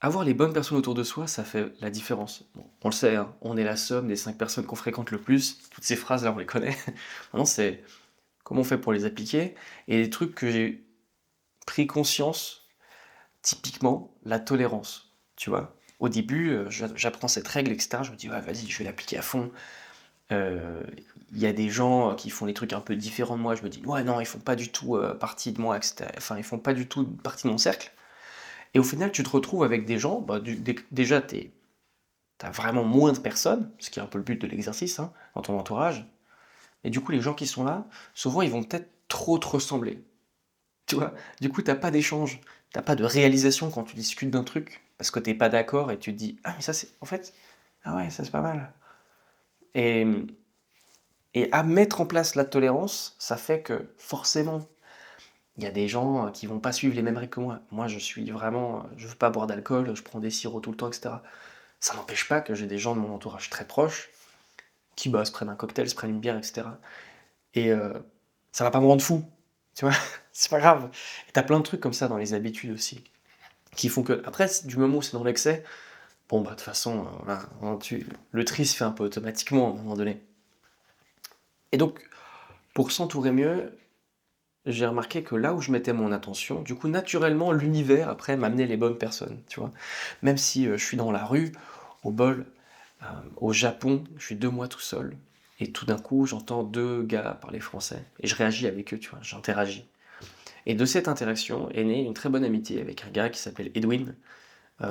Avoir les bonnes personnes autour de soi, ça fait la différence. Bon, on le sait, hein, on est la somme des 5 personnes qu'on fréquente le plus. Toutes ces phrases-là, on les connaît. Maintenant, c'est comment on fait pour les appliquer? Et des trucs que j'ai pris conscience, typiquement, la tolérance, tu vois? Au début, j'apprends cette règle et cetera, je me dis: «Ouais, vas-y, je vais l'appliquer à fond». Heu, il y a des gens, qui font des trucs un peu différents de moi, je me dis: «Ouais, non, ils font pas du tout, partie de moi et cetera». Enfin, ils font pas du tout partie de mon cercle et au final, tu te retrouves avec des gens, bah, déjà, t'as vraiment moins de personnes, ce qui est un peu le but de l'exercice, hein, dans ton entourage. Et du coup, les gens qui sont là, souvent, ils vont peut-être trop te ressembler. Tu vois? Du coup, t'as pas d'échange, t'as pas de réalisation quand tu discutes d'un truc, parce que t'es pas d'accord et tu te dis: «Ah mais ça c'est en fait, ah ouais, ça c'est pas mal». Et et à mettre en place la tolérance, ça fait que forcément, il y a des gens, qui vont pas suivre les mêmes règles que moi. Moi, je suis vraiment, je veux pas boire d'alcool, je prends des sirops tout le temps et cetera. Ça n'empêche pas que j'ai des gens de mon entourage très proches qui, bah, se prennent un cocktail, se prennent une bière et cetera et ça va pas me rendre fou, tu vois? C'est pas grave et tu plein de trucs comme ça dans les habitudes aussi, qui font que après du moment où c'est dans l'excès, bon, bah, de toute façon, voilà, hein, tu le tri se fait un peu automatiquement à un moment donné et donc pour s'entourer mieux, j'ai remarqué que là où je mettais mon attention, du coup, naturellement, l'univers après m'amenait les bonnes personnes, tu vois? Même si, je suis dans la rue, au bol, au Japon, je suis 2 mois tout seul et tout d'un coup, j'entends 2 gars parler français et je réagis avec eux, tu vois? J'interagis et de cette interaction est née une très bonne amitié avec un gars qui s'appelle Edwin,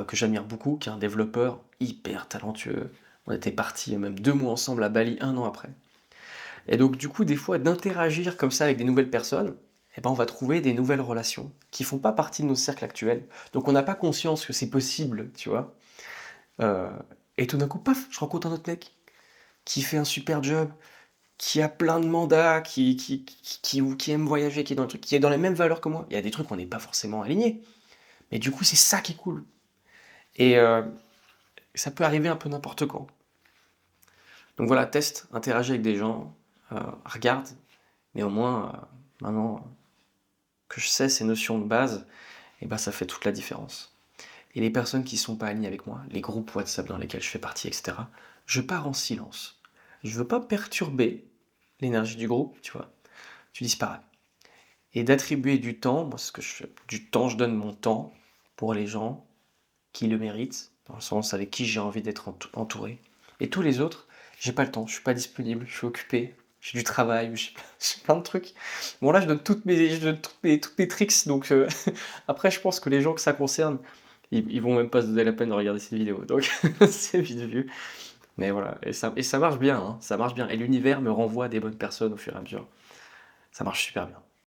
que j'admire beaucoup, qui est un développeur hyper talentueux. On était partis, même 2 mois ensemble à Bali 1 an après et donc du coup, des fois, d'interagir comme ça avec des nouvelles personnes et ben, on va trouver des nouvelles relations qui font pas partie de nos cercles actuels. Donc on n'a pas conscience que c'est possible, tu vois? Heu et tout d'un coup, paf, je rencontre un autre mec qui fait un super job, qui a plein de mandats, qui aime voyager, qui est dans le truc, qui est dans les mêmes valeurs que moi. Il y a des trucs, on n'est pas forcément alignés, mais du coup, c'est ça qui est cool et ça peut arriver un peu n'importe quand. Donc voilà, teste, interagis avec des gens, regarde, mais au moins, maintenant que je sais ces notions de base et ben ça fait toute la différence. Et les personnes qui sont pas alignées avec moi, les groupes WhatsApp dans lesquels je fais partie et cetera, je pars en silence. Je veux pas perturber l'énergie du groupe, tu vois? Tu disparais. Et d'attribuer du temps, moi ce que je fais du temps, je donne mon temps pour les gens qui le méritent, dans le sens avec qui j'ai envie d'être entouré. Et tous les autres, j'ai pas le temps, je suis pas disponible, je suis occupé, j'ai du travail, j'ai j'ai plein de trucs. Bon là, je donne toutes mes tricks, donc après je pense que les gens que ça concerne, ils vont même pas se donner la peine de regarder cette vidéo, donc c'est vite vu. Mais voilà, et ça marche bien, hein, ça marche bien et l'univers me renvoie des bonnes personnes au fur et à mesure. Ça marche super bien.